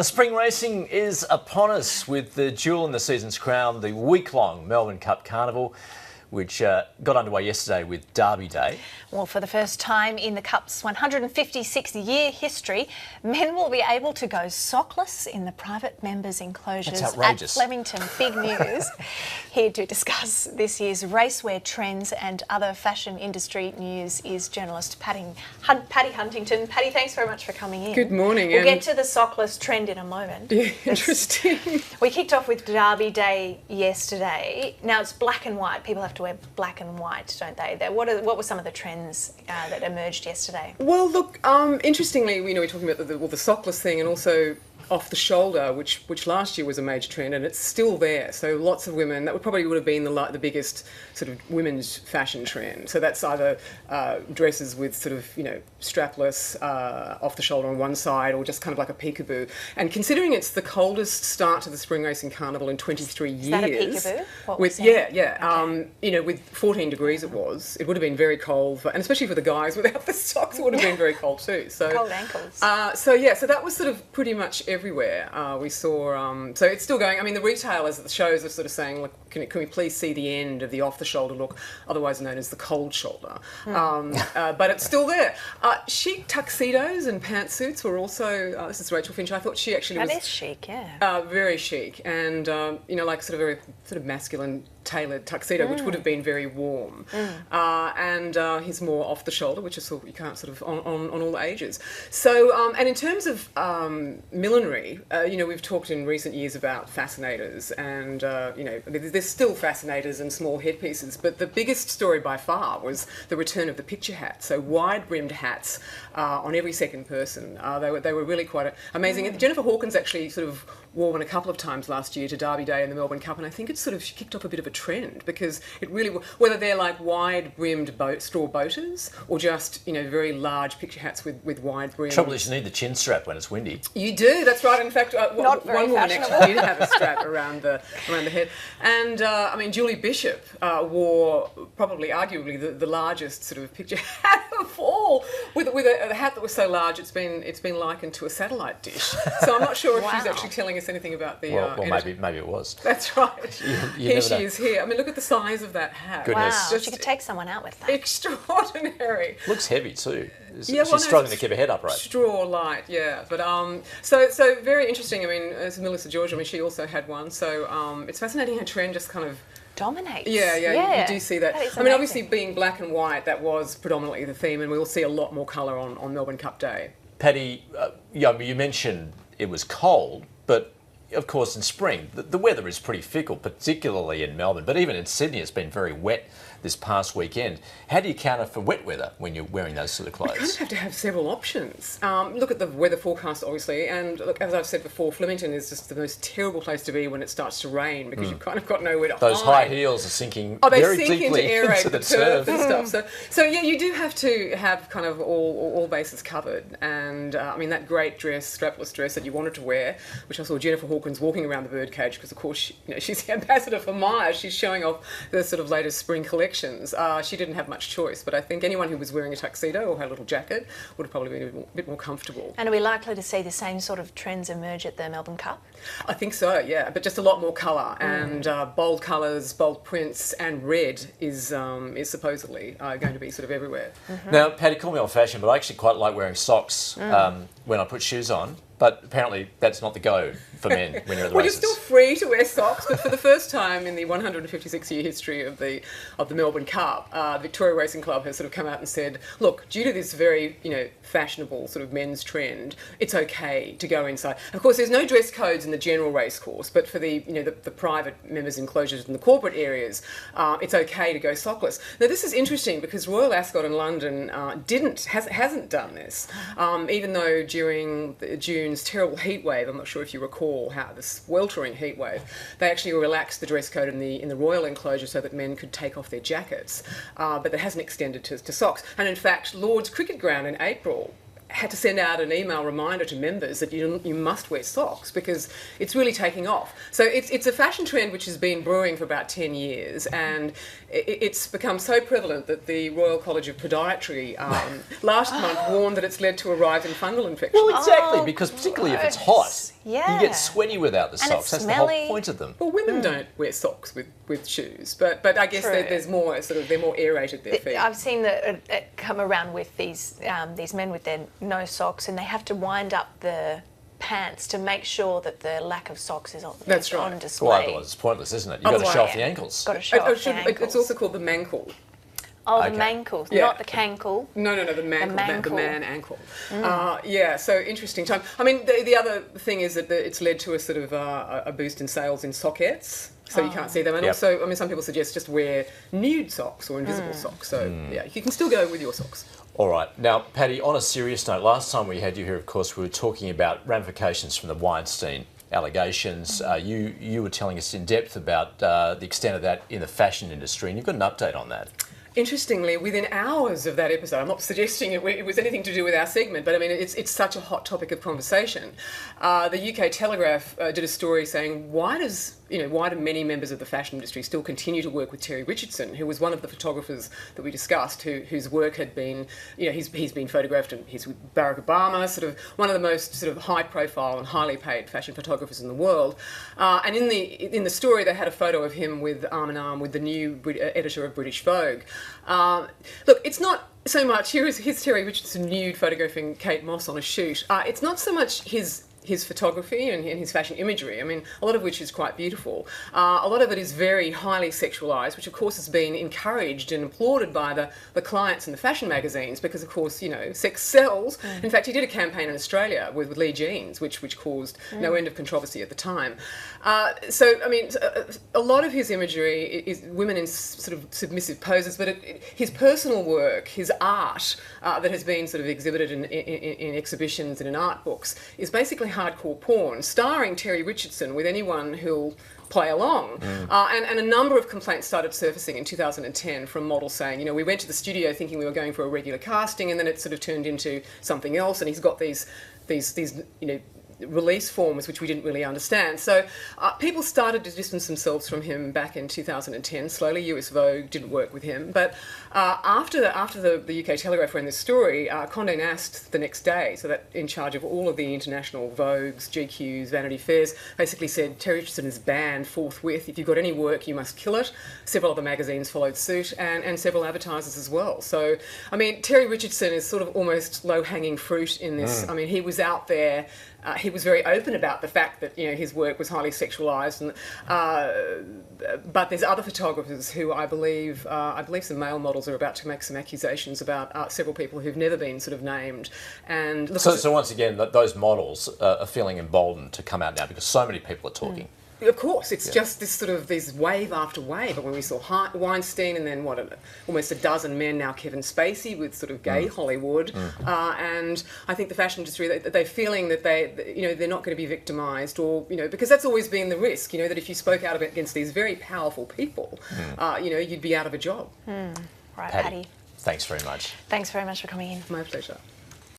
Spring racing is upon us with the jewel in the season's crown, the week-long Melbourne Cup Carnival, which got underway yesterday with Derby Day. Well, for the first time in the Cup's 156-year history, men will be able to go sockless in the private members' enclosures at Flemington. Big news. Here to discuss this year's racewear trends and other fashion industry news is journalist Paddy Huntington. Paddy, thanks very much for coming in. Good morning. We'll get to the sockless trend in a moment. Yeah, interesting. We kicked off with Derby Day yesterday. Now it's black and white. People have to wear black and white, don't they? What were some of the trends that emerged yesterday? Well, look, interestingly, we're talking about the sockless thing and also off the shoulder, which last year was a major trend, and it's still there. So lots of women, that would have been the biggest sort of women's fashion trend. So that's either dresses with sort of, strapless, off the shoulder on one side, or just kind of like a peekaboo. And considering it's the coldest start to the spring racing carnival in 23 years. Is that a peekaboo? Okay. With 14 degrees it would have been very cold, and especially for the guys without the socks, it would have been very cold too. So cold ankles. So that was sort of pretty much everywhere. We saw, so it's still going. I mean, the retailers at the shows are sort of saying, look, can we please see the end of the off-the-shoulder look, otherwise known as the cold shoulder. But it's still there. Chic tuxedos and pantsuits were also, this is Rachel Finch, I thought she actually was... That is chic, yeah. Very chic, and, like sort of very sort of masculine tailored tuxedo, which would have been very warm. And his more off the shoulder, which is sort of, you can't sort of on all ages. So, and in terms of millinery, we've talked in recent years about fascinators, and there's still fascinators and small headpieces, but the biggest story by far was the return of the picture hat. So wide-brimmed hats on every second person. They were really quite amazing. Jennifer Hawkins actually sort of wore one a couple of times last year to Derby Day and the Melbourne Cup, and I think it's sort of kicked off a bit of a trend, because it really, whether they're like wide-brimmed straw boaters or just very large picture hats with wide brims. Trouble is, you need the chin strap when it's windy. You do, that's right. In fact, Not very one woman actually did have a strap around the head. And Julie Bishop wore probably, arguably, the largest sort of picture hat of all, with a hat that was so large it's been likened to a satellite dish. So I'm not sure if she's actually telling us anything about the... Well, maybe it was. That's right. Here she is here. I mean, look at the size of that hat. Goodness. Wow, she could take someone out with that. Extraordinary. Looks heavy too. She's struggling to keep her head upright. Straw light, yeah. But so very interesting. I mean, as Melissa George, she also had one. So it's fascinating how trend just kind of dominates. Yeah, you do see that. Amazing. Obviously being black and white, that was predominantly the theme, and we will see a lot more colour on Melbourne Cup Day. Paddy, you mentioned it was cold, but of course in spring the weather is pretty fickle, particularly in Melbourne, but even in Sydney it's been very wet this past weekend. How do you counter for wet weather when you're wearing those sort of clothes? You kind of have to have several options. Look at the weather forecast, obviously, and look, as I've said before, Flemington is just the most terrible place to be when it starts to rain, because you've kind of got nowhere to hide. Those high heels are sinking they very sink deeply into the turf and stuff. So yeah, you do have to have kind of all bases covered. And that great dress, strapless dress that you wanted to wear, which I saw Jennifer Hawkins walking around the birdcage, because of course she's the ambassador for Myer. She's showing off the sort of latest spring collections. She didn't have much choice, but I think anyone who was wearing a tuxedo or had a little jacket would have probably been a bit more comfortable. And are we likely to see the same sort of trends emerge at the Melbourne Cup? I think so, yeah, but just a lot more colour and bold colours, bold prints, and red is supposedly going to be sort of everywhere. Now, Paddy, call me old-fashioned, but I actually quite like wearing socks when I put shoes on. But apparently that's not the go for men when you're at the Well, races. you're still free to wear socks, but for the first time in the 156-year history of the Melbourne Cup, Victoria Racing Club has sort of come out and said, look, due to this very fashionable sort of men's trend, it's okay to go inside. Of course, there's no dress codes in the general race course, but for the the private members' enclosures in the corporate areas, it's okay to go sockless. Now, this is interesting because Royal Ascot in London hasn't done this, even though during June's terrible heat wave, I'm not sure if you recall how the sweltering heat wave, they actually relaxed the dress code in the royal enclosure so that men could take off their jackets, but that hasn't extended to socks. And in fact, Lord's Cricket Ground in April had to send out an email reminder to members that you must wear socks, because it's really taking off. So it's a fashion trend which has been brewing for about 10 years, and it's become so prevalent that the Royal College of Podiatry last month warned that it's led to a rise in fungal infections. Well, exactly, because particularly if it's hot, Yeah. You get sweaty without the And socks. it's That's smelly. the whole point of them. Well, women don't wear socks with shoes, but I guess True. there's more sort of, they're more aerated, their feet. I've seen it come around with these men with their no socks, and they have to wind up the pants to make sure that the lack of socks is on, That's is right. on display. Well, otherwise it's pointless, isn't it? You've got to show off the ankles. Got to show off the ankles. It's also called the mankle. Oh, Okay. the mankle, Yeah. not the cankle. No, the mankle, the mankle. man ankle. Yeah, so interesting time. I mean, the other thing is that it's led to a sort of a boost in sales in sockettes. So you can't see them. And Yep. also, I mean, some people suggest just wear nude socks or invisible socks. So, yeah, you can still go with your socks. All right. Now, Paddy, on a serious note, last time we had you here, of course, we were talking about ramifications from the Weinstein allegations. You were telling us in depth about the extent of that in the fashion industry, and you've got an update on that. Interestingly, within hours of that episode, I'm not suggesting it was anything to do with our segment, but I mean, it's such a hot topic of conversation. The UK Telegraph did a story saying, why do many members of the fashion industry still continue to work with Terry Richardson, who was one of the photographers that we discussed, whose work had been, he's been photographed, and he's with Barack Obama, sort of one of the most sort of high-profile and highly paid fashion photographers in the world. And in the story, they had a photo of him with arm in arm with the new editor of British Vogue. Look, it's not so much, here's Terry Richardson nude photographing Kate Moss on a shoot. It's not so much his photography and his fashion imagery, I mean, a lot of which is quite beautiful. A lot of it is very highly sexualised, which of course has been encouraged and applauded by the clients in the fashion magazines because, of course, sex sells. In fact, he did a campaign in Australia with Lee Jeans, which caused no end of controversy at the time. So, I mean, a lot of his imagery is women in sort of submissive poses, but his personal work, his art that has been sort of exhibited in exhibitions and in art books is basically hardcore porn, starring Terry Richardson with anyone who'll play along. And a number of complaints started surfacing in 2010 from models saying, we went to the studio thinking we were going for a regular casting, and then it sort of turned into something else, and he's got these release forms which we didn't really understand. So people started to distance themselves from him back in 2010. Slowly, US Vogue didn't work with him. But after the UK Telegraph ran this story, Condé Nast the next day, so that in charge of all of the international Vogues, GQs, Vanity Fairs, basically said Terry Richardson is banned forthwith. If you've got any work, you must kill it. Several other magazines followed suit, and several advertisers as well. So, I mean, Terry Richardson is sort of almost low-hanging fruit in this. I mean, he was out there. He was very open about the fact that his work was highly sexualised, and but there's other photographers who I believe some male models are about to make some accusations about several people who've never been sort of named. And look, so once again, those models are feeling emboldened to come out now because so many people are talking. Of course, it's just this wave after wave. But when we saw Weinstein, and then almost a dozen men now, Kevin Spacey with sort of gay Hollywood, and I think the fashion industry, they're feeling that they're not going to be victimised, or because that's always been the risk, that if you spoke out against these very powerful people, you'd be out of a job. Right, Paddy, Paddy. thanks very much. Thanks very much for coming in. My pleasure.